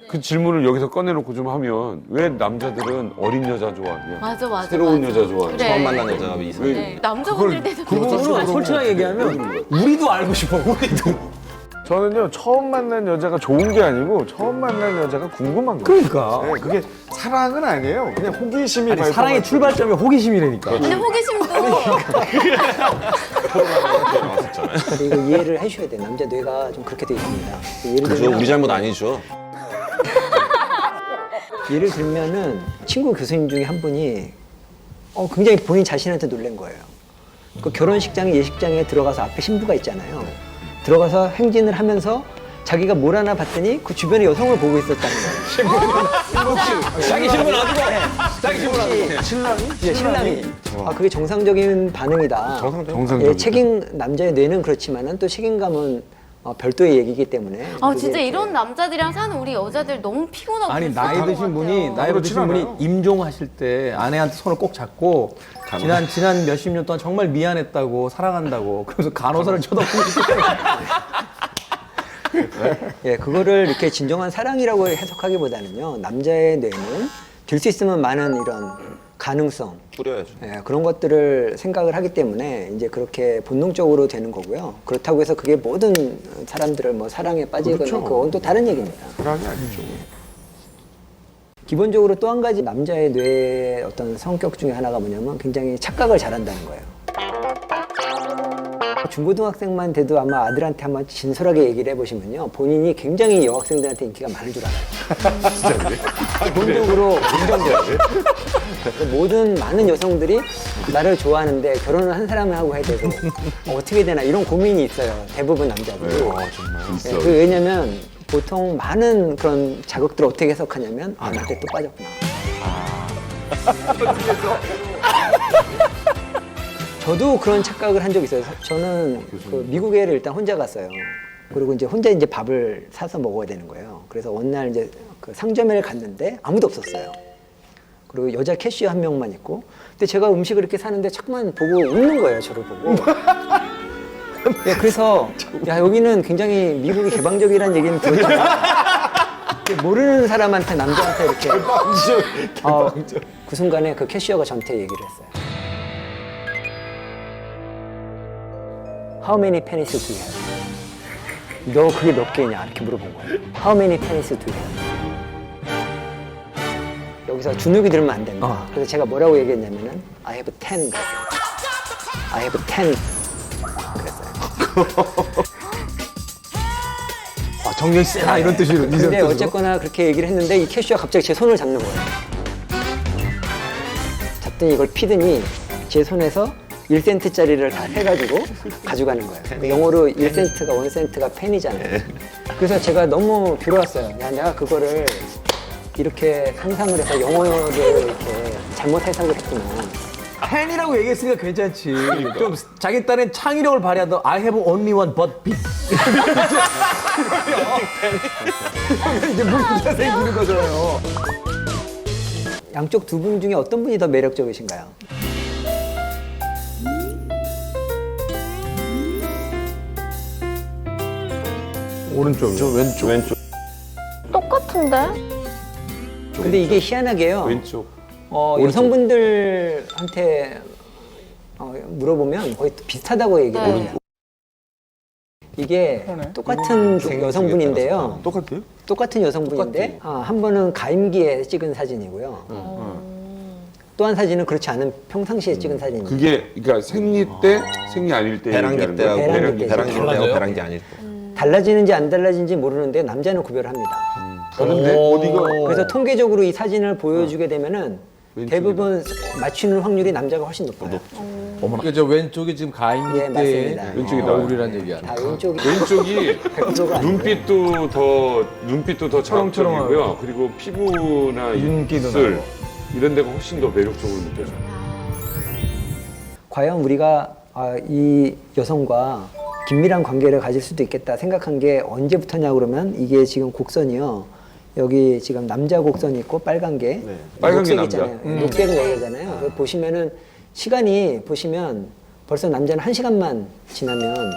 그 질문을 여기서 꺼내놓고 좀 하면 왜 남자들은 어린 여자 좋아하냐? 맞아. 새로운 여자 좋아하냐? 그래. 처음 만난 여자가 이상해. 네. 남자분들께서 그 부분은 솔직하게 얘기하면 우리도 알고 싶어. 우리도. 저는요 처음 만난 여자가 좋은 게 아니고 처음 만난 여자가 궁금한 거예요. 그러니까. 네, 그게 사랑은 아니에요. 그냥 호기심이 아니, 발동할 사랑의 때. 출발점이 호기심이라니까. 근데 호기심도 이거 이해를 해주셔야 돼요. 남자 뇌가 좀 그렇게 돼 있습니다. 예를 그죠? 들면, 우리 잘못 아니죠. 예를 들면은 친구 교수님 중에 한 분이 굉장히 본인 자신한테 놀란 거예요. 그 결혼식장 예식장에 들어가서 앞에 신부가 있잖아요. 들어가서 행진을 하면서 자기가 뭘 하나 봤더니 그 주변에 여성을 보고 있었다는 거예요. 자기 신분 놔두고. 자기 신분 놔두고. 신랑이? 예, 신랑이. 그게 정상적인 반응이다. 정상적이다. 예, 남자의 뇌는 그렇지만은 또 책임감은 별도의 얘기이기 때문에. 진짜 그게 이런 남자들이랑 사는 우리 여자들 너무 피곤하고 아니 그랬을 나이 것 드신 분이 같아요. 나이 그렇진 드신 분이 않아요. 임종하실 때 아내한테 손을 꼭 잡고 지난 몇십 년 동안 정말 미안했다고 사랑한다고 그래서 간호사를 쳐다보고 예, 그거를 이렇게 진정한 사랑이라고 해석하기보다는요, 남자의 뇌는 될 수 있으면 많은 이런 가능성, 뿌려야죠. 예, 그런 것들을 생각을 하기 때문에 이제 그렇게 본능적으로 되는 거고요. 그렇다고 해서 그게 모든 사람들을 뭐 사랑에 빠지거나 그렇죠. 그건 또 다른 얘기입니다. 사랑이 아니죠. 기본적으로 또 한 가지 남자의 뇌의 어떤 성격 중에 하나가 뭐냐면 굉장히 착각을 잘한다는 거예요. 중고등학생만 돼도 아마 아들한테 한번 진솔하게 얘기를 해보시면요, 본인이 굉장히 여학생들한테 인기가 많은 줄 알아요. 기본적으로 모든 많은 여성들이 나를 좋아하는데 결혼을 한 사람하고 해야 되고 어떻게 되나 이런 고민이 있어요. 대부분 남자들이. 네, 그 왜냐면 보통 많은 그런 자극들을 어떻게 해석하냐면 나한테 또 빠졌구나. 저도 그런 착각을 한 적이 있어요. 저는 그 미국에를 일단 혼자 갔어요. 그리고 이제 혼자 이제 밥을 사서 먹어야 되는 거예요. 그래서 어느 날 이제 그 상점에 갔는데 아무도 없었어요. 그리고 여자 캐시어 한 명만 있고. 근데 제가 음식을 이렇게 사는데 자꾸만 보고 웃는 거예요, 저를 보고. 네, 그래서 야, 여기는 굉장히 미국이 개방적이라는 얘기는 들었지만 모르는 사람한테 남자한테 이렇게 그 순간에 그 캐시어가 저한테 얘기를 했어요. How many pennies do you have? 너 그게 몇 개냐? 이렇게 물어본 거예요. How many pennies do you have? 여기서 주눅이 들면 안 된다. 그래서 제가 뭐라고 얘기했냐면은 I have 10. I have 10. 그랬어요. 정력이 세다 이런 뜻이로. 근데 어쨌거나 그렇게 얘기를 했는데 이 캐시어가 갑자기 제 손을 잡는 거예요. 잡더니 이걸 피더니 제 손에서 1센트짜리를 다 해가지고 가져가는 거예요. 그 영어로 1센트가 1센트가 펜이잖아요. 그래서 제가 너무 괴로웠어요. 야, 내가 그거를 이렇게 상상을 해서 영어를 이렇게 잘못 해석을 했구나. 팬이라고 얘기했으니까 괜찮지. 좀 자기 딴엔 창의력을 발휘하던 I have only one but big. 이제 문제가 생기는 거잖아요. 양쪽 두 분 중에 어떤 분이 더 매력적이신가요? 오른쪽이요. 왼쪽. 똑같은데? 근데 이게 희한하게요. 왼쪽. 여성분들한테 물어보면 거의 비슷하다고 얘기를 네. 해요. 이게 똑같은 여성분인데요. 똑같아요? 똑같은 여성분인데 한 번은 가임기에 찍은 사진이고요. 또 한 사진은 그렇지 않은 평상시에 찍은 사진이에요. 그게 그러니까 생리 때, 생리 아닐 때 배란기 얘기하는 때하고 거예요? 배란기 때. 배란기 때하고 배란기 아닐 때. 달라지는지 안 달라지는지 모르는데 남자는 구별합니다. 다른데 어디가? 그래서 통계적으로 이 사진을 보여주게 되면은 왼쪽이다. 대부분 맞추는 확률이 남자가 훨씬 높아요. 그러니까 저 왼쪽이 지금 가임기 예, 때 맞습니다. 왼쪽이다. 우리란 얘기야. 다 왼쪽이 왼쪽이 100%가 눈빛도 더 자극적이고요. 그리고 피부나 윤기도 입술 나고. 이런 데가 훨씬 더 매력적으로 느껴져요. 과연 우리가 이 여성과 긴밀한 관계를 가질 수도 있겠다 생각한 게 언제부터냐 그러면 이게 지금 곡선이요. 여기 지금 남자 곡선이 있고 빨간 게 빨간 게 녹색 남자. 있잖아요. 녹색은 여자잖아요. 그거 보시면은 시간이 보시면 벌써 남자는 1시간만 지나면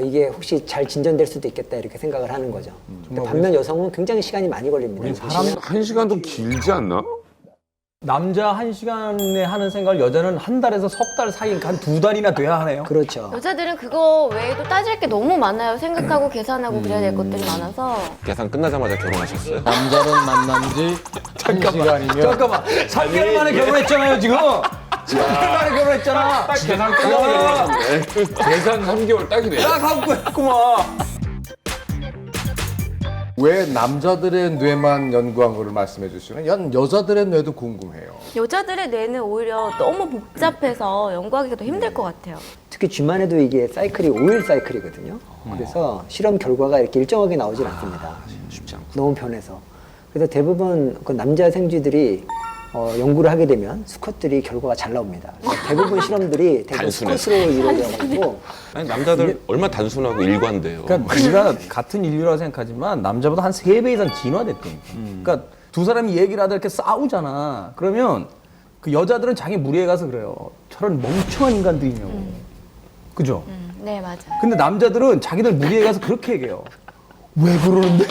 이게 혹시 잘 진전될 수도 있겠다 이렇게 생각을 하는 거죠. 근데 반면 여성은 굉장히 시간이 많이 걸립니다. 한 시간도 길지 않나? 남자 1시간에 하는 생각을 여자는 한 달에서 석 달 사이니까 한 2달이나 돼야 하네요. 그렇죠. 여자들은 그거 외에도 따질 게 너무 많아요. 생각하고 계산하고 그래야 될 것들이 많아서. 계산 끝나자마자 결혼하셨어요? 남자는 만난 지 1시간이면 잠깐만, 3개월 만에 결혼했잖아요, 지금. 3개월 만에 결혼했잖아. 계산 끝나고 계산 3개월 딱이네. 딱 하고 했구만. 왜 남자들의 뇌만 연구한 거를 말씀해 주시면 여자들의 뇌도 궁금해요. 여자들의 뇌는 오히려 너무 복잡해서 연구하기가 더 힘들 것 같아요. 특히 쥐만 해도 이게 사이클이 5일 사이클이거든요. 그래서 실험 결과가 이렇게 일정하게 나오질 않습니다. 쉽지 않고. 너무 편해서. 그래서 대부분 그 남자 생쥐들이 연구를 하게 되면 수컷들이 결과가 잘 나옵니다. 그래서 대부분 실험들이 되게 단순해서. 수컷으로 이루어져가지고 아니, 남자들 얼마나 단순하고 일관돼요. 그러니까 우리가 같은 인류라고 생각하지만 남자보다 한 3배 이상 진화됐다니까. 그러니까 두 사람이 얘기를 하다 이렇게 싸우잖아. 그러면 그 여자들은 자기 무리에 가서 그래요. 저런 멍청한 인간들이냐고. 그죠? 네, 맞아요. 근데 남자들은 자기들 무리에 가서 그렇게 얘기해요. 왜 그러는데?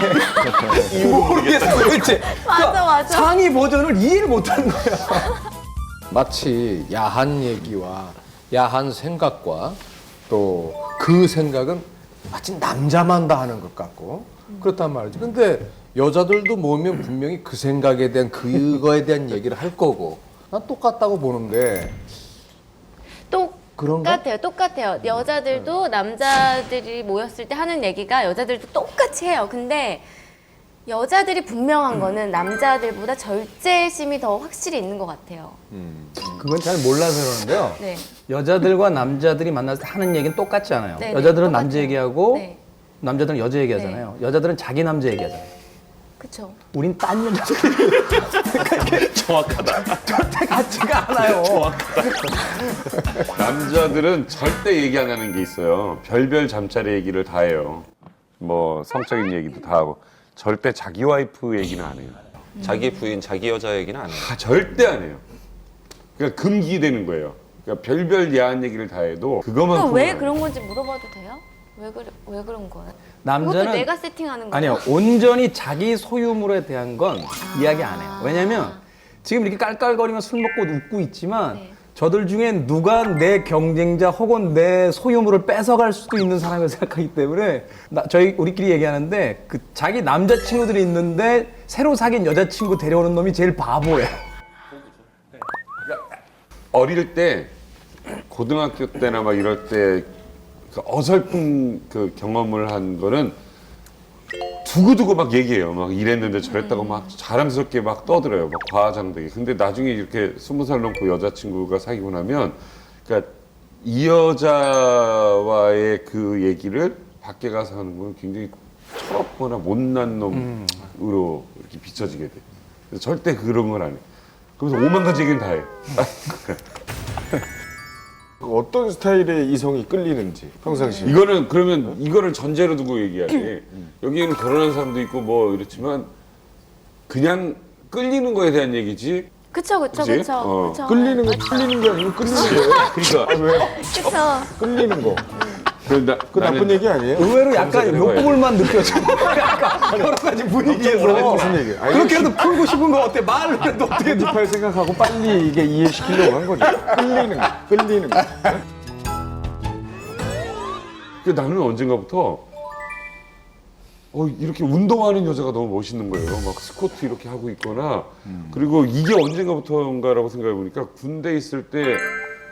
모르겠어, 도대체. 맞아. 상위 버전을 이해를 못하는 거야. 마치 야한 얘기와 야한 생각과 또 그 생각은 마치 남자만 다 하는 것 같고 그렇단 말이죠. 근데 여자들도 모이면 분명히 그 생각에 대한 그거에 대한 얘기를 할 거고 난 똑같다고 보는데 그런가? 똑같아요. 여자들도 남자들이 모였을 때 하는 얘기가 여자들도 똑같이 해요. 근데 여자들이 분명한 거는 남자들보다 절제심이 더 확실히 있는 것 같아요. 그건 잘 몰라서 그러는데요. 네. 여자들과 남자들이 만났을 때 하는 얘기는 똑같지 않아요. 네, 여자들은 똑같아요. 남자 얘기하고 네. 남자들은 여자 얘기하잖아요. 여자들은 자기 남자 얘기하잖아요. 그쵸. 우린 딴 여자들. 정확하다. 절대 같지가 않아요. 남자들은 절대 얘기 안 하는 게 있어요. 별별 잠자리 얘기를 다 해요. 뭐 성적인 얘기도 다 하고 절대 자기 와이프 얘기는 안 해요. 자기 부인, 자기 여자 얘기는 안 해요. 절대 안 해요. 그러니까 금기되는 거예요. 그러니까 별별 야한 얘기를 다 해도 그것만 그럼 왜 그런 건지 물어봐도 돼요? 왜 그런 거예요? 남자는 그것도 내가 세팅하는 거예요? 아니요, 온전히 자기 소유물에 대한 건 이야기 안 해요. 왜냐면 지금 이렇게 깔깔거리며 술 먹고 웃고 있지만 네. 저들 중에 누가 내 경쟁자 혹은 내 소유물을 뺏어갈 수도 있는 사람을 생각하기 때문에 저희 우리끼리 얘기하는데 그 자기 남자친구들이 있는데 새로 사귄 여자친구 데려오는 놈이 제일 바보예요. 어릴 때 고등학교 때나 막 이럴 때 그 어설픈 그 경험을 한 거는 두고두고 막 얘기해요. 막 이랬는데 저랬다고 막 자랑스럽게 막 떠들어요. 막 과장되게. 근데 나중에 이렇게 20살 넘고 여자친구가 사귀고 나면 그러니까 이 여자와의 그 얘기를 밖에 가서 하는 건 굉장히 철없거나 못난 놈으로 이렇게 비춰지게 돼. 그래서 절대 그런 건 안 해. 그래서 5만 가지 얘기는 다 해. 어떤 스타일의 이성이 끌리는지 평상시에. 이거는 그러면 이거를 전제로 두고 얘기하지. 여기에는 결혼한 사람도 있고 뭐 이렇지만 그냥 끌리는 거에 대한 얘기지. 그쵸. 그치? 어. 끌리는 거 끌리는 게 아니고 끌리는 거예요. 그러니까 왜? 그쵸. 끌리는 거. 그 나쁜 얘기 아니에요? 의외로 약간 검색을 해봐야지. 욕구물만 느껴져. 약간 여러 가지 분위기에서 무슨 얘기예요? 그렇게라도 풀고 싶은 거 어때? 말로 해도 어떻게 편집할 생각하고 빨리 이게 이해시키려고 한 거죠. 끌리는 거. 근데 나는 언젠가부터 이렇게 운동하는 여자가 너무 멋있는 거예요. 막 스쿼트 이렇게 하고 있거나 그리고 이게 언젠가부터인가라고 생각해 보니까 군대 있을 때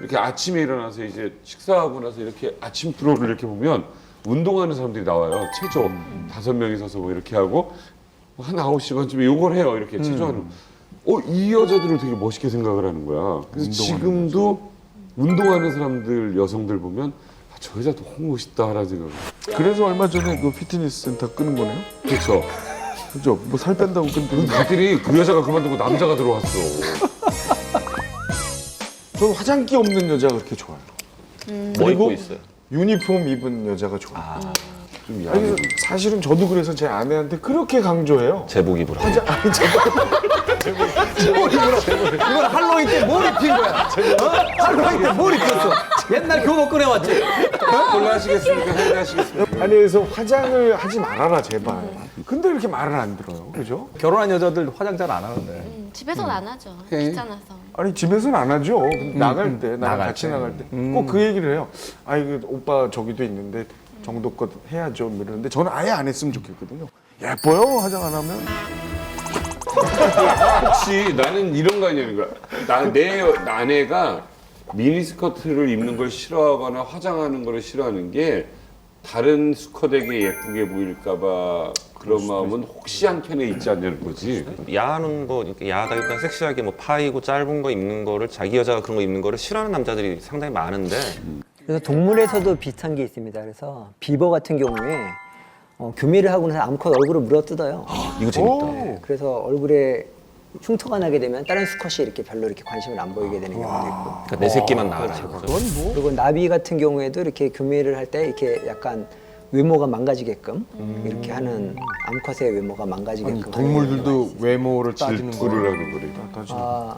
이렇게 아침에 일어나서 이제 식사하고 나서 이렇게 아침 프로를 이렇게 보면 운동하는 사람들이 나와요. 체조 5명이 서서 뭐 이렇게 하고 한 9시간쯤에 요걸 해요. 이렇게 체조하는. 이 여자들을 되게 멋있게 생각을 하는 거야. 그래서 지금도 운동하는 사람들, 여성들 보면 저 여자 너무 멋있다라는 생각을. 그래서 얼마 전에 그 피트니스 센터 끄는 거네요? 그렇죠. 그죠? 뭐 살 뺀다고 끈 다들이 그 여자가 그만두고 남자가 들어왔어. 저는 화장기 없는 여자가 그렇게 좋아요. 뭐 그리고 입고 있어요? 유니폼 입은 여자가 좋아요. 좀 아니, 야해. 사실은 저도 그래서 제 아내한테 그렇게 강조해요. 제복 입으라. 이건 할로윈 때 뭘 입힌 거야? 할로윈 때 뭘 입혔어? 옛날 교복 꺼내왔지. 곤란하시겠습니까? 해하시겠습니까? 아니 그래서 화장을 하지 말아라 제발. 근데 이렇게 말을 안 들어요, 그죠? 결혼한 여자들 화장 잘 안 하는데. 집에서는 안 하죠. 해. 귀찮아서. 아니 집에서는 안 하죠. 근데 나갈 때, 나랑 나갈 같이 때. 나갈 때 꼭 그 얘기를 해요. 아 이거 오빠 저기도 있는데 정도껏 해야죠. 이러는데 저는 아예 안 했으면 좋겠거든요. 예뻐요 화장 안 하면. 혹시 나는 이런 거 아니냐는 거야. 내 아내가 미니스커트를 입는 걸 싫어하거나 화장하는 걸 싫어하는 게 다른 수컷에게 예쁘게 보일까봐 그런 마음은 혹시 한켠에 있지 않냐는 거지. 야한 거, 이렇게 야하다기보다 섹시하게 뭐 파이고 짧은 거 입는 거를 자기 여자가 그런 거 입는 거를 싫어하는 남자들이 상당히 많은데 그래서 동물에서도 비슷한 게 있습니다. 그래서 비버 같은 경우에 교미를 하고 나서 암컷 얼굴을 물어뜯어요. 이거 재밌다. 네, 그래서 얼굴에 흉터가 나게 되면 다른 수컷이 이렇게 별로 이렇게 관심을 안 보이게 되는 경우도 있고. 그러니까 내 새끼만 나와라. 이거죠. 그리고 나비 같은 경우에도 이렇게 교미를 할 때 이렇게 약간 외모가 망가지게끔 이렇게 하는 암컷의 외모가 망가지게끔 하는 동물들도 외모를 따지는 질투를 거예요. 하고 그래. 아,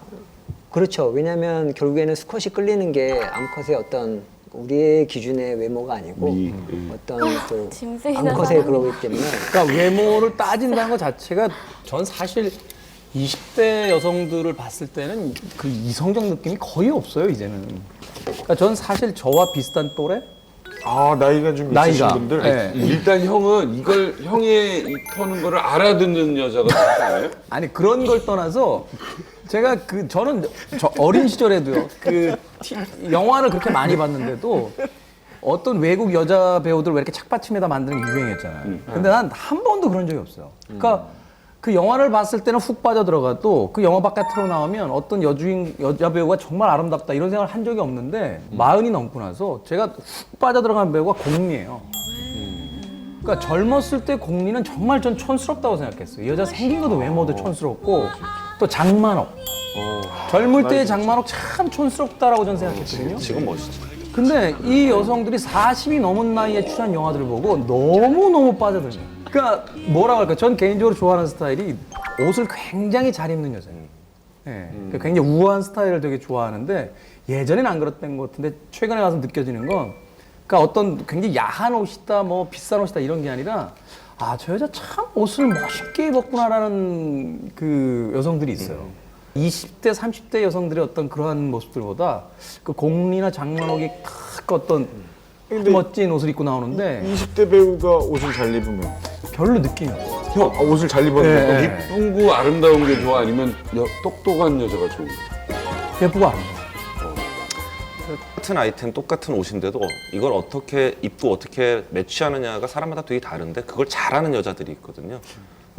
그렇죠. 왜냐하면 결국에는 수컷이 끌리는 게 암컷의 어떤 우리의 기준의 외모가 아니고 어떤 그 짐승이나 암컷의 사람이나. 그러기 때문에 그러니까 외모를 따진다는 것 자체가 전 사실 20대 여성들을 봤을 때는 그 이성적 느낌이 거의 없어요 이제는. 그러니까 전 사실 저와 비슷한 또래 아 나이가 좀 있으신 나이가. 분들. 네. 일단 형은 이걸 형의 터는 거를 알아듣는 여자가 좋잖아요. 아니 그런 걸 떠나서 제가 저는 저 어린 시절에도요 영화를 그렇게 많이 봤는데도 어떤 외국 여자 배우들 왜 이렇게 착받침에다 만드는 게 유행했잖아요. 근데 난 한 번도 그런 적이 없어요. 그러니까 그 영화를 봤을 때는 훅 빠져 들어가도 그 영화 바깥으로 나오면 어떤 여자 배우가 정말 아름답다 이런 생각을 한 적이 없는데 40이 넘고 나서 제가 훅 빠져 들어간 배우가 공리예요. 그러니까 젊었을 때 공리는 정말 전 촌스럽다고 생각했어요. 이 여자 생긴 것도 외모도 촌스럽고 또 장만옥. 젊을 때의 장만옥 참 촌스럽다라고 저는 생각했거든요. 지금 멋있지. 근데 이 여성들이 40이 넘은 나이에 출연한 영화들을 보고 너무너무 빠져들어요. 그러니까 뭐라고 할까? 전 개인적으로 좋아하는 스타일이 옷을 굉장히 잘 입는 여자예요. 예. 그러니까 굉장히 우아한 스타일을 되게 좋아하는데 예전엔 안 그랬던 것 같은데 최근에 가서 느껴지는 건 그러니까 어떤 굉장히 야한 옷이다, 뭐 비싼 옷이다 이런 게 아니라 아, 저 여자 참 옷을 멋있게 입었구나라는 그 여성들이 있어요. 20대, 30대 여성들의 어떤 그러한 모습들보다 그 공리나 장만옥이 딱 어떤 근데 멋진 옷을 입고 나오는데 20대 배우가 옷을 잘 입으면 별로 느낌이 없어요. 형 옷을 잘 입었는데 네. 이쁜 거 아름다운 게 좋아 아니면 똑똑한 여자가 좋은 거야? 예쁘고 아름다워. 같은 아이템 똑같은 옷인데도 이걸 어떻게 입고 어떻게 매치하느냐가 사람마다 되게 다른데 그걸 잘하는 여자들이 있거든요.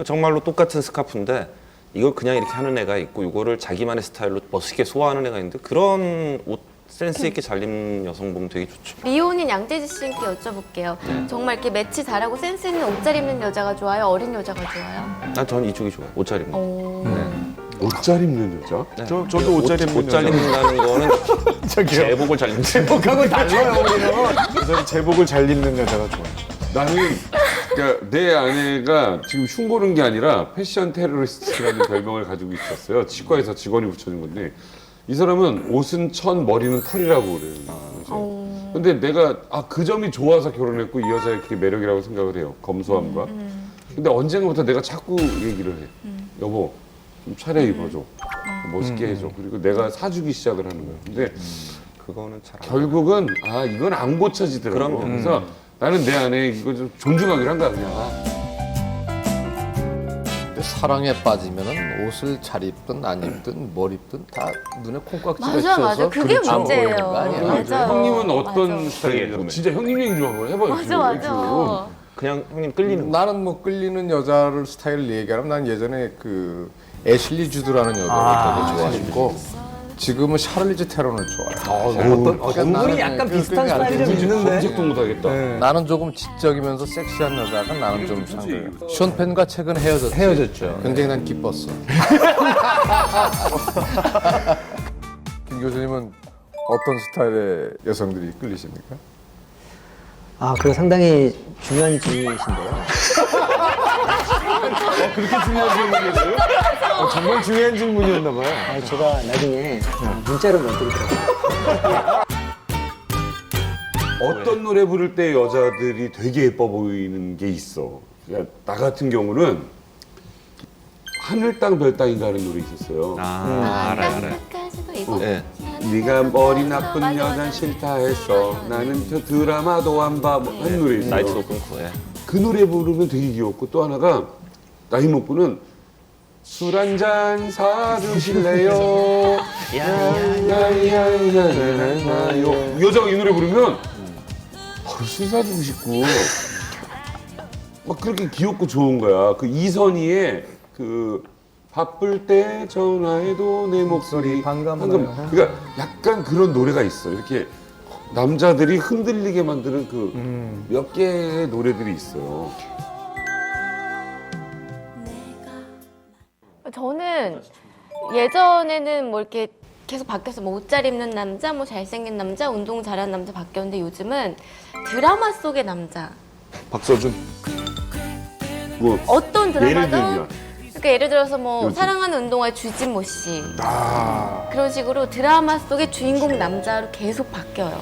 정말로 똑같은 스카프인데 이걸 그냥 이렇게 하는 애가 있고 이거를 자기만의 스타일로 멋있게 소화하는 애가 있는데 그런 옷 센스 있게 잘 입는 여성 보면 되게 좋죠. 미혼인 양재지 씨께 여쭤볼게요. 정말 이렇게 매치 잘하고 센스 있는 옷 잘 입는 여자가 좋아요? 어린 여자가 좋아요? 난 이쪽이 좋아요. 옷 잘 입는 거. 오. 옷 잘 입는 여자? 저도 옷 잘 입는 옷잘 여자. 입는다는 거는 제복을 잘 입는 그하고 달라요, 우리는. 저는 제복을 잘 입는 여자가 좋아요. 나는 그러니까 내 아내가 지금 흉보는 게 아니라 패션 테러리스트라는 별명을 가지고 있었어요. 치과에서 직원이 붙여준 건데 이 사람은 옷은 천, 머리는 털이라고 그래요. 근데 내가 그 점이 좋아서 결혼했고 이 여자의 그게 매력이라고 생각을 해요. 검소함과. 근데 언젠가부터 내가 자꾸 얘기를 해. 여보, 좀 차려 입어줘. 멋있게 해줘. 그리고 내가 사주기 시작을 하는 거예요. 근데 그거는 잘 안. 결국은 이건 안 고쳐지더라고. 그럼요. 그래서 나는 내 아내 이거 좀 존중하기로 한 거야 그냥. 사랑에 빠지면은 옷을 잘 입든 안 입든 뭘 입든 다 눈에 콩깍지가 맞아, 씌어서 맞아. 그게 그렇지 안 문제예요. 보이는 거 아니야? 맞아요. 형님은 어떤 맞아. 스타일이에요? 그게 진짜 형님 얘기 좀 한번 해봐요. 맞아, 지금. 맞아. 그냥 형님 끌리는 거. 나는 뭐 끌리는 여자를 스타일을 얘기하면 난 예전에 그 애슐리 주드라는 여자를 되게 좋아했고 지금은 샤를리즈 테론을 좋아해. 그분이 약간 비슷한 스타일이 좀 있는데. 검색도 못하겠다. 나는 조금 지적이면서 섹시한 여자가 나는 좀 상대해요. 션 펜과 최근 헤어졌죠. 굉장히 난 기뻤어. 김 교수님은 어떤 스타일의 여성들이 끌리십니까? 아, 그거 상당히 중요한 질문이신데요. 그렇게 중요한 질문이었어요? 정말 중요한 질문이었나 봐요. 제가 나중에 문자로 못 드리더라고요. 어떤 노래 부를 때 여자들이 되게 예뻐 보이는 게 있어. 그러니까 나 같은 경우는 하늘 땅 별 땅인가 하는 노래 있었어요. 알아요. 이거. 네. 네가 머리 나쁜 여잔 싫다 했어. 나는 저 드라마도 안 봐. 뭐 하는 노래 있어요. 나이트도 끊고. 예. 그 노래 부르면 되게 귀엽고 또 하나가 나이 먹고는 술 한 잔 사주실래요? 야야야야야야요. 여자가 이 노래 부르면 바로 술 사주고 싶고 막 그렇게 귀엽고 좋은 거야. 그 이선희의 그 바쁠 때 전화해도 내 목소리 반가워요. 그러니까 약간 그런 노래가 있어. 이렇게 남자들이 흔들리게 만드는 그 몇 개의 노래들이 있어요. 저는 예전에는 뭐 이렇게 계속 바뀌었어. 뭐 옷 잘 입는 남자, 뭐 잘생긴 남자, 운동 잘하는 남자 바뀌었는데 요즘은 드라마 속의 남자. 박서준. 뭐 어떤 예를 드라마도 들면 그러니까 예를 들어서 뭐 요즘. 사랑하는 운동화의 주진모 씨 아. 그런 식으로 드라마 속의 주인공 남자로 계속 바뀌어요.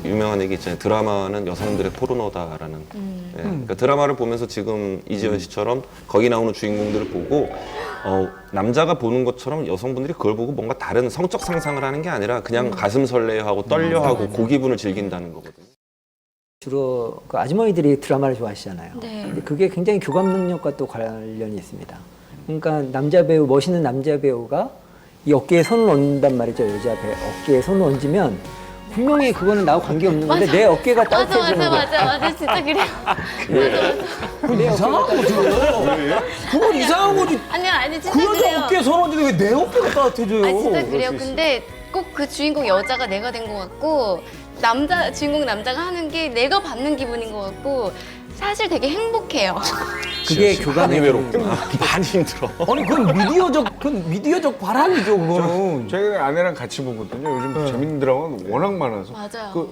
유명한 얘기 있잖아요. 드라마는 여성들의 포르노다라는. 예, 그러니까 드라마를 보면서 지금 이지연 씨처럼 거기 나오는 주인공들을 보고 남자가 보는 것처럼 여성분들이 그걸 보고 뭔가 다른 성적 상상을 하는 게 아니라 그냥 가슴 설레하고 떨려하고 그 기분을 즐긴다는 거거든요. 주로 그 아주머니들이 드라마를 좋아하시잖아요. 네. 근데 그게 굉장히 교감 능력과 또 관련이 있습니다. 그러니까 남자 배우, 멋있는 남자 배우가 이 어깨에 손을 얹는단 말이죠. 여자 배우 어깨에 손을 얹으면 분명히 그거는 나하고 관계없는 건데 내 어깨가 따뜻해지는 거야. 맞아 진짜 그래요. 내 이상한 거죠. 그건 이상한 거지. 아니 진짜 그 여자 그래요. 어깨에 손 얹는데 왜 내 어깨가 따뜻해져요? 아니 진짜 그래요. 근데 꼭 그 주인공 여자가 내가 된 것 같고 주인공 남자가 하는 게 내가 받는 기분인 것 같고 사실 되게 행복해요. 그게 교감의 많이 힘들어. 아니 그건 미디어적 바람이죠 그거는. 제가 아내랑 같이 보거든요. 요즘 재밌는 드라마가 워낙 많아서. 맞아요.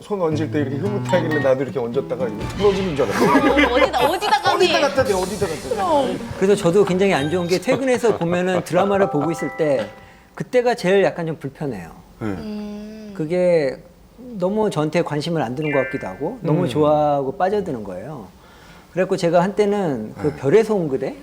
손 얹을 때 이렇게 흐뭇하길래 나도 이렇게 얹었다가 이거 부러지는 줄 알았어요. 어디다 감히. 어디다 갖다 대, 어디다 갖다 대. 그래서 저도 굉장히 안 좋은 게 퇴근해서 보면은 드라마를 보고 있을 때 그때가 제일 약간 좀 불편해요. 그게 너무 저한테 관심을 안 두는 것 같기도 하고 너무 좋아하고 빠져드는 거예요. 그래갖고 제가 한때는 그 별에서 온 그대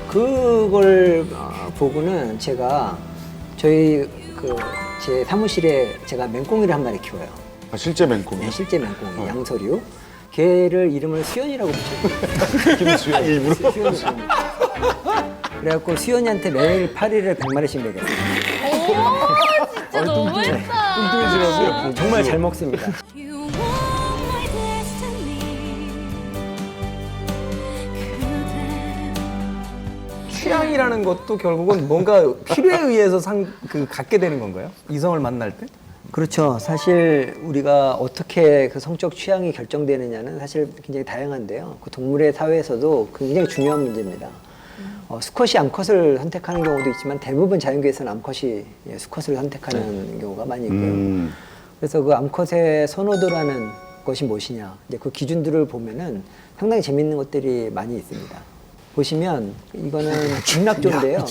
그걸 보고는 제가 저희 제 사무실에 제가 맹꽁이를 한 마리 키워요. 아, 실제 맹꽁이. 네, 실제 맹꽁이 양서류. 걔를 이름을 수연이라고 붙였어요. 김수현 일부러. 수연이. 그래갖고 수연이한테 매일 파리를 100마리씩 먹였어요. 진짜 너무했다. 정말 잘 먹습니다. 취향이라는 것도 결국은 뭔가 필요에 의해서 갖게 되는 건가요? 이성을 만날 때? 그렇죠. 사실 우리가 어떻게 그 성적 취향이 결정되느냐는 사실 굉장히 다양한데요. 그 동물의 사회에서도 굉장히 중요한 문제입니다. 수컷이 암컷을 선택하는 경우도 있지만 대부분 자연계에서는 암컷이 수컷을 선택하는 경우가 많이 있고요. 그래서 그 암컷의 선호도라는 것이 무엇이냐, 이제 그 기준들을 보면은 상당히 재밌는 것들이 많이 있습니다. 보시면 이거는 극락조인데요.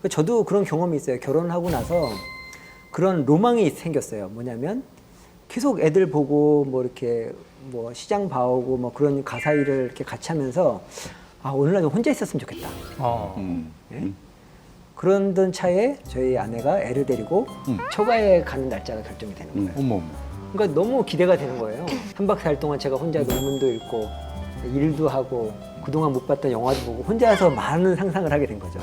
저도 그런 경험이 있어요. 결혼하고 나서 그런 로망이 생겼어요. 뭐냐면 계속 애들 보고 뭐 이렇게 뭐 시장 봐오고 뭐 그런 가사 일을 이렇게 같이 하면서 오늘날 좀 혼자 있었으면 좋겠다. 예? 그러던 차에 저희 아내가 애를 데리고 처가에 가는 날짜가 결정이 되는 거예요. 어머. 그러니까 너무 기대가 되는 거예요. 3박 4일 동안 제가 혼자 논문도 읽고 일도 하고 그동안 못 봤던 영화도 보고 혼자서 많은 상상을 하게 된 거죠.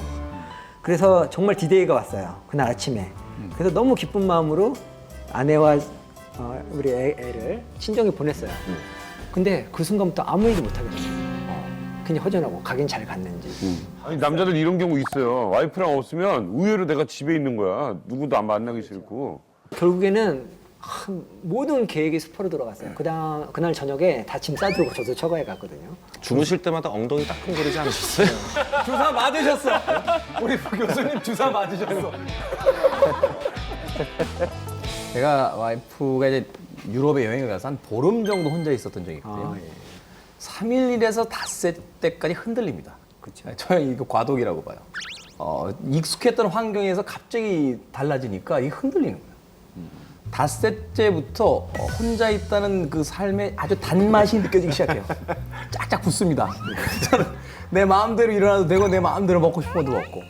그래서 정말 디데이가 왔어요. 그날 아침에. 그래서 너무 기쁜 마음으로 아내와 우리 애를 친정에 보냈어요. 근데 그 순간부터 아무 얘기 못 하게 됐어요. 그냥 허전하고 가긴 잘 갔는지. 아니 남자들 이런 경우 있어요. 와이프랑 없으면 의외로 내가 집에 있는 거야. 누구도 안 만나기 싫고. 결국에는 모든 계획이 수포로 돌아갔어요. 그날 저녁에 다 짐 싸들고 저도 처가에 갔거든요. 주무실 때마다 엉덩이 따끔거리지 않으셨어요? 주사 맞으셨어. 우리 교수님 주사 맞으셨어. 제가 와이프가 이제 유럽에 여행을 가서 한 보름 정도 혼자 있었던 적이 있거든요. 3일1에서 닷새 때까지 흔들립니다. 그렇죠. 저는 이거 과도기라고 봐요. 익숙했던 환경에서 갑자기 달라지니까 이게 흔들리는 거예요. 닷새째부터 혼자 있다는 그 삶의 아주 단맛이 느껴지기 시작해요. 쫙쫙 붙습니다. 저는 내 마음대로 일어나도 되고 내 마음대로 먹고 싶어도 먹고.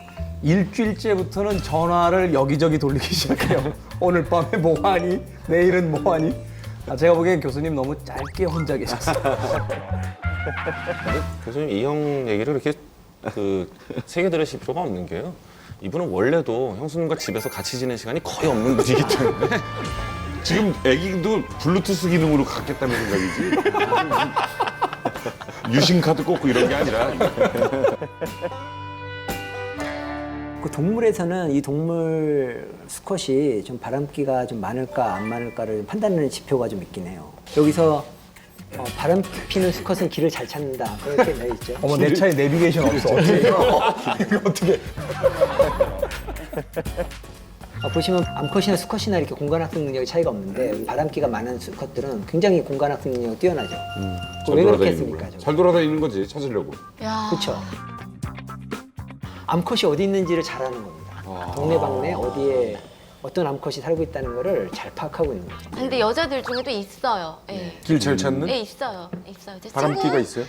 일주일째부터는 전화를 여기저기 돌리기 시작해요. 오늘 밤에 뭐하니? 내일은 뭐하니? 제가 보기엔 교수님 너무 짧게 혼자 계셨어요. 교수님 이 형 얘기를 이렇게 세게 들으실 필요가 없는 게요. 이분은 원래도 형수님과 집에서 같이 지낸 시간이 거의 없는 분이기 때문에 지금 애기도 블루투스 기능으로 갖겠다는 생각이지. 유심카드 꽂고 이런 게 아니라. 그 동물에서는 이 동물 수컷이 좀 바람기가 좀 많을까 안 많을까를 판단하는 지표가 좀 있긴 해요. 여기서 바람 피는 수컷은 길을 잘 찾는다. 그렇게 되어 있죠. 어머 내 차에 내비게이션 없어. 어떻게 이거 어떻게? 보시면 암컷이나 수컷이나 이렇게 공간학습 능력이 차이가 없는데 바람기가 많은 수컷들은 굉장히 공간학습 능력이 뛰어나죠. 왜 그렇게 했습니까? 저거? 잘 돌아다니는 거지 찾으려고. 야. 그렇죠. 암컷이 어디 있는지를 잘 아는 겁니다. 동네방네 어디에 어떤 암컷이 살고 있다는 거를 잘 파악하고 있는 거죠. 근데 여자들 중에도 있어요. 예. 길 잘 찾는 네, 있어요. 있어요. 제 바람기가 친구- 있어요?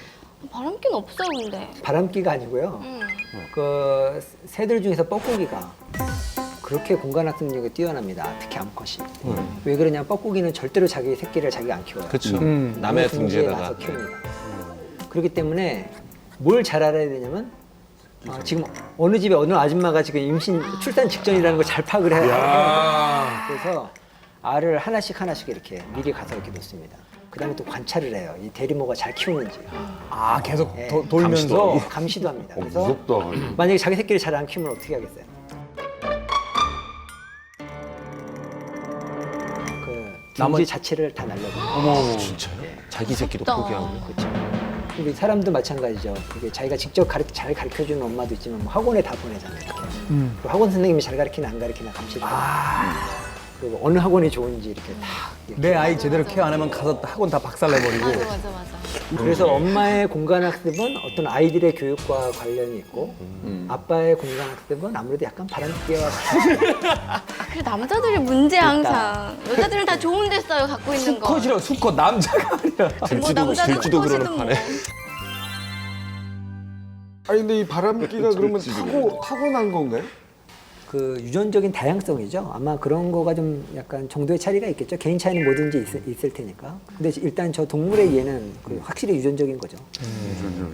바람기는 없어요, 근데. 바람기가 아니고요. 그 새들 중에서 뻐꾸기가 그렇게 공간학습 능력이 뛰어납니다. 특히 암컷이. 왜 그러냐면 뻐꾸기는 절대로 자기 새끼를 자기가 안 키워요. 그렇죠. 남의 등지에다가 나서 키웁니다. 그렇기 때문에 뭘 잘 알아야 되냐면 지금 어느 집에 어느 아줌마가 지금 임신 출산 직전이라는 걸 잘 파악을 해요. 그래서 알을 하나씩 이렇게 미리 가서 이렇게 놓습니다. 그다음에 또 관찰을 해요. 이 대리모가 잘 키우는지. 아 계속 예. 돌면서 감시도 합니다. 그래서 무섭다. 만약에 자기 새끼를 잘 안 키우면 어떻게 하겠어요? 그 둥지 자체를 다 날려버려요. 자기 새끼도 무섭다. 포기하고. 그렇죠. 우리 사람도 마찬가지죠. 그게 자기가 직접 잘 가르쳐주는 엄마도 있지만 뭐 학원에 다 보내잖아요. 이렇게. 그리고 학원 선생님이 잘 가르치나 안 가르치나 감시를 하고 그리고 어느 학원이 좋은지 이렇게 다. 이렇게. 내 아이 제대로 케어 안 하면 가서 학원 다 박살내버리고. 맞아. 그래서 엄마의 공간학습은 어떤 아이들의 교육과 관련이 있고 아빠의 공간학습은 아무래도 약간 바람기와 그래, 남자들이 문제야, 항상. 여자들은 다 좋은 데 써요, 갖고 있는 거. 수컷이라 수컷 남자가 아니라. 뭐 남자는 들지도 그러는 수컷이든 판에. 아니 근데 이 바람기가 그러면 타고난 건가요? 그 유전적인 다양성이죠. 아마 그런 거가 좀 약간 정도의 차이가 있겠죠. 개인 차이는 뭐든지 있을 테니까. 근데 일단 저 동물의 예는 그 확실히 유전적인 거죠.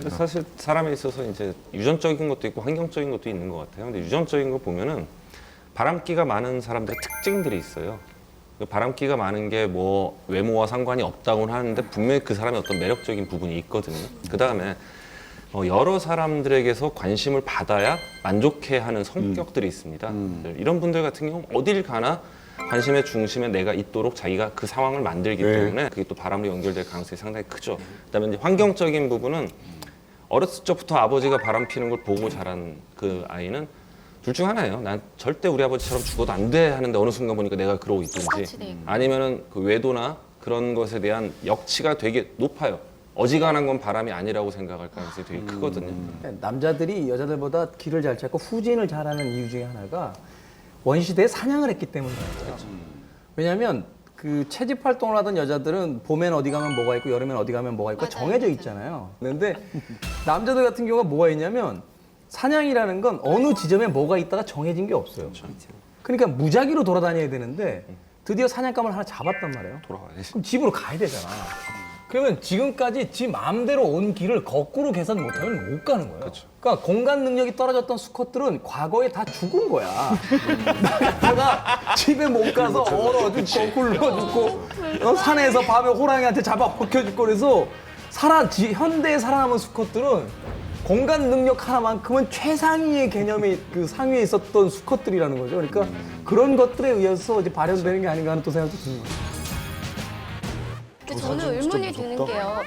그래서 사실 사람에 있어서 이제 유전적인 것도 있고 환경적인 것도 있는 것 같아요. 근데 유전적인 거 보면은 바람기가 많은 사람들의 특징들이 있어요. 그 바람기가 많은 게 뭐 외모와 상관이 없다고는 하는데 분명히 그 사람의 어떤 매력적인 부분이 있거든요. 그 다음에 여러 사람들에게서 관심을 받아야 만족해하는 성격들이 있습니다. 이런 분들 같은 경우 어딜 가나 관심의 중심에 내가 있도록 자기가 그 상황을 만들기 때문에 그게 또 바람으로 연결될 가능성이 상당히 크죠. 그다음에 이제 환경적인 부분은 어렸을 적부터 아버지가 바람 피는 걸 보고 자란 그 아이는 둘 중 하나예요. 난 절대 우리 아버지처럼 죽어도 안 돼 하는데 어느 순간 보니까 내가 그러고 똑같이 돼 있든지 있고. 아니면은 그 외도나 그런 것에 대한 역치가 되게 높아요. 어지간한 건 바람이 아니라고 생각할 가능성이 되게 크거든요. 남자들이 여자들보다 길을 잘 찾고 후진을 잘하는 이유 중에 하나가 원시대에 사냥을 했기 때문이에요. 왜냐하면 그 채집 활동을 하던 여자들은 봄엔 어디 가면 뭐가 있고 여름엔 어디 가면 뭐가 있고 맞아요, 정해져 맞아요. 있잖아요. 그런데 남자들 같은 경우가 뭐가 있냐면 사냥이라는 건 어느 지점에 뭐가 있다가 정해진 게 없어요. 그러니까 무작위로 돌아다녀야 되는데 드디어 사냥감을 하나 잡았단 말이에요. 돌아가야지. 그럼 집으로 가야 되잖아. 그러면 지금까지 지 마음대로 온 길을 거꾸로 계산 못하면 못 가는 거예요. 그러니까 공간 능력이 떨어졌던 수컷들은 과거에 다 죽은 거야. 나가 집에 못 가서 얼어 죽고 굴러 죽고 산에서 밤에 호랑이한테 잡아 벗겨 죽고 그래서 현대에 살아남은 수컷들은 공간 능력 하나만큼은 최상위의 개념이 그 상위에 있었던 수컷들이라는 거죠. 그러니까 그런 것들에 의해서 이제 발현되는 게 아닌가 하는 또 생각도 드는 거죠. 근데 저는 의문이 드는 게요.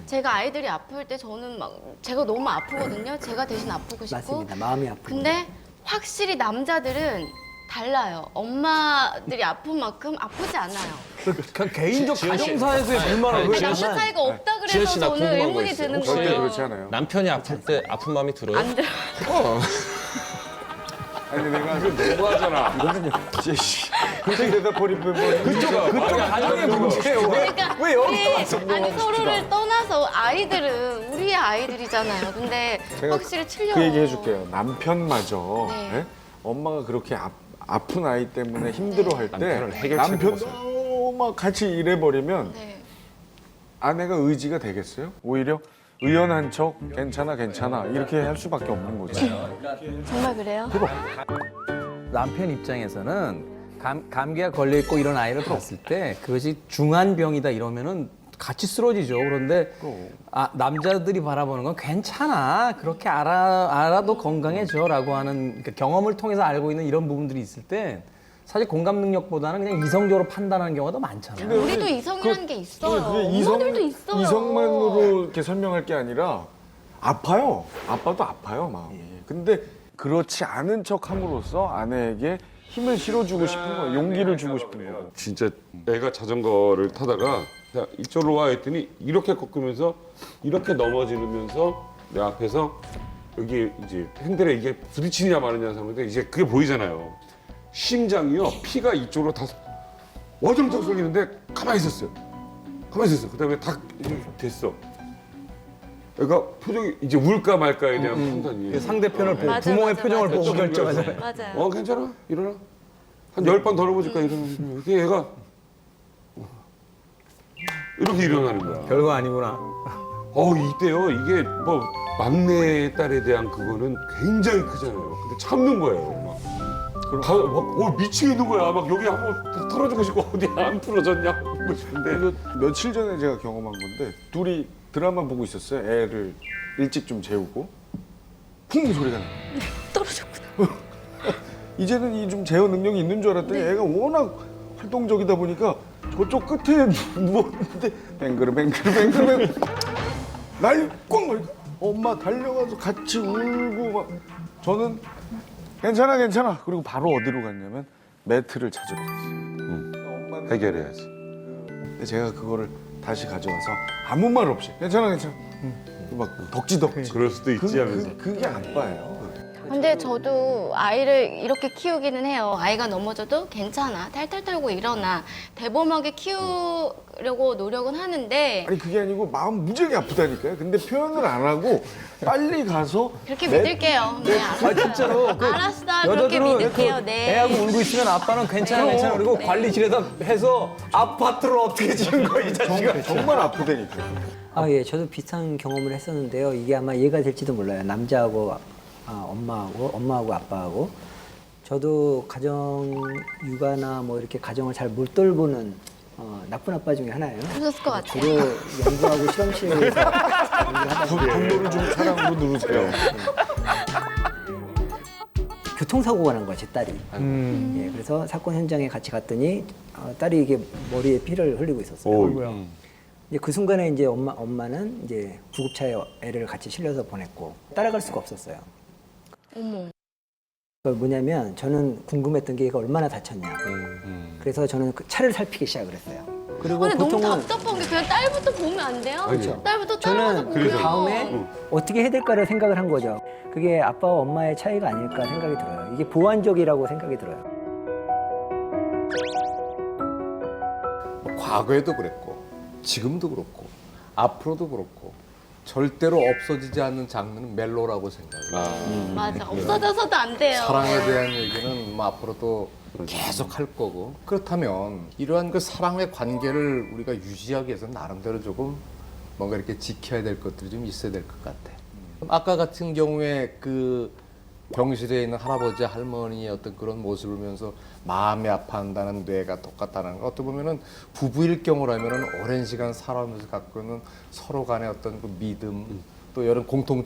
제가 아이들이 아플 때 저는 막 제가 너무 아프거든요. 제가 대신 아프고 싶고. 맞습니다. 마음이 아프고. 근데 확실히 남자들은 달라요. 엄마들이 아픈 만큼 아프지 않아요. 그냥 개인적 가정사에서의 불만을 왜 남자 차이가 없다 지혜 그래서 씨, 나 저는 궁금한 거 의문이 있어요. 드는 혹시 거예요. 그렇지 않아요. 남편이 아플 때 아픈 마음이 들어요? 안 들어. 아니 내가 너무하잖아. 지혜 씨 그렇게 대답하니 그쪽 가정의 문제예요. 그러니까 왜 여기 우리 아니 서로를 떠나서 아이들은 우리의 아이들이잖아요. 근데 제가 확실히 틀려요. 그 얘기 해줄게요. 남편마저 네. 예? 엄마가 그렇게 아픈 아이 때문에 힘들어할 때 남편을 해결책을 남편도 막 같이 일해버리면 네. 아내가 의지가 되겠어요? 오히려 의연한 척 괜찮아 이렇게 할 수밖에 없는 거죠. 정말 그래요? 남편 입장에서는 감기가 걸려 있고 이런 아이를 봤을 때 그것이 중한 병이다 이러면은 같이 쓰러지죠. 그런데 남자들이 바라보는 건 괜찮아. 그렇게 알아도 건강해져라고 하는 그러니까 경험을 통해서 알고 있는 이런 부분들이 있을 때 사실 공감 능력보다는 그냥 이성적으로 판단하는 경우가 더 많잖아요. 우리도 이성이라는 게 있어요. 그게 엄마들도 있어요. 이성만으로 이렇게 설명할 게 아니라 아파요. 아빠도 아파요 마음이. 근데 그렇지 않은 척 함으로써 아내에게 힘을 실어주고 싶은 거예요. 용기를 주고 싶은 거고. 진짜 애가 자전거를 타다가 야, 이쪽으로 와 했더니 이렇게 꺾으면서 이렇게 넘어지면서 내 앞에서 여기 이제 핸들에 이게 부딪히냐 마느냐 상황인데 이제 그게 보이잖아요. 심장이요 피가 이쪽으로 다 와정적 쏠리는데 가만히 있었어요. 가만히 있었어. 그다음에 다 됐어. 애가 표정이 이제 울까 말까에 대한 판단이. 상대편을 보고 맞아, 부모의 맞아, 표정을 맞아. 보고 결정하잖아요. 맞아요. 괜찮아 일어나. 한 10번 더 넘어질까 일어나. 이게 얘가 이렇게 일어나는 거야. 별거 아니구나. 이때요. 이게 뭐 막내 딸에 대한 그거는 굉장히 크잖아요. 근데 참는 거예요. 미치겠는 거야. 막 여기 한번 털어주고 싶고 어디 안 풀어졌냐 하고 싶은데. 이거 며칠 전에 제가 경험한 건데 둘이 드라마 보고 있었어요. 애를 일찍 좀 재우고 쿵 소리가 나. 떨어졌구나. 이제는 이 좀 제어 능력이 있는 줄 알았더니 애가 워낙 활동적이다 보니까 저쪽 끝에 누웠는데 뱅그르뱅그르뱅그르 날 꽉 말고 엄마 달려가서 같이 울고 막 저는 괜찮아 그리고 바로 어디로 갔냐면 매트를 찾으러 갔어요. 해결해야지. 근데 제가 그거를 다시 가져와서 아무 말 없이 괜찮아 막 덕지덕지 그럴 수도 있지 하면서. 그게 아빠예요. 근데 저도 아이를 이렇게 키우기는 해요. 아이가 넘어져도 괜찮아. 탈탈 털고 일어나. 대범하게 키우려고 노력은 하는데 아니 그게 아니고 마음 무지하게 아프다니까요. 근데 표현을 안 하고 빨리 가서 그렇게 믿을게요. 네, 알았어요. 진짜로 알았어. 그렇게 믿을게요. 네. 애하고 울고 있으면 아빠는 괜찮아. 그리고 관리실에다 해서 아파트를 어떻게 지은 거야 이 자식아. 정말 아프다니까. 예, 저도 비슷한 경험을 했었는데요. 이게 아마 이해가 될지도 몰라요. 남자하고 엄마하고 아빠하고. 저도 가정 육아나 뭐 이렇게 가정을 잘 못 돌보는 나쁜 아빠 중에 하나예요. 그러셨을 것 같아요. 주로 연구하고 실험실에서 연구를 하다 보면 분노를 좀 사랑으로 누르세요. 교통사고가 난 거야, 제 딸이. 예, 그래서 사건 현장에 같이 갔더니 딸이 이게 머리에 피를 흘리고 있었어요. 이제 그 순간에 이제 엄마는 이제 구급차에 애를 같이 실려서 보냈고 따라갈 수가 없었어요. 어머. 그러니까 뭐냐면 저는 궁금했던 게 얘가 얼마나 다쳤냐. 그래서 저는 그 차를 살피기 시작을 했어요. 그리고 근데 너무 보통은 답답한 게 그냥 딸부터 보면 안 돼요? 그렇죠. 딸부터 따라가서 저는 보면. 그 다음에 어떻게 해야 될까를 생각을 한 거죠. 그게 아빠와 엄마의 차이가 아닐까 생각이 들어요. 이게 보완적이라고 생각이 들어요. 과거에도 그랬고 지금도 그렇고 앞으로도 그렇고 절대로 없어지지 않는 장르는 멜로라고 생각해요. 맞아. 없어져서도 안 돼요. 사랑에 대한 얘기는 뭐 앞으로도 계속 할 거고 그렇다면 이러한 그 사랑의 관계를 우리가 유지하기 위해서 나름대로 조금 뭔가 이렇게 지켜야 될 것들이 좀 있어야 될 것 같아. 아까 같은 경우에 그 병실에 있는 할아버지 할머니의 어떤 그런 모습을 보면서 마음이 아파한다는 뇌가 똑같다는 거 어떻게 보면은 부부일 경우라면은 오랜 시간 살아오면서 갖고 있는 서로 간의 어떤 그 믿음 또 이런 공통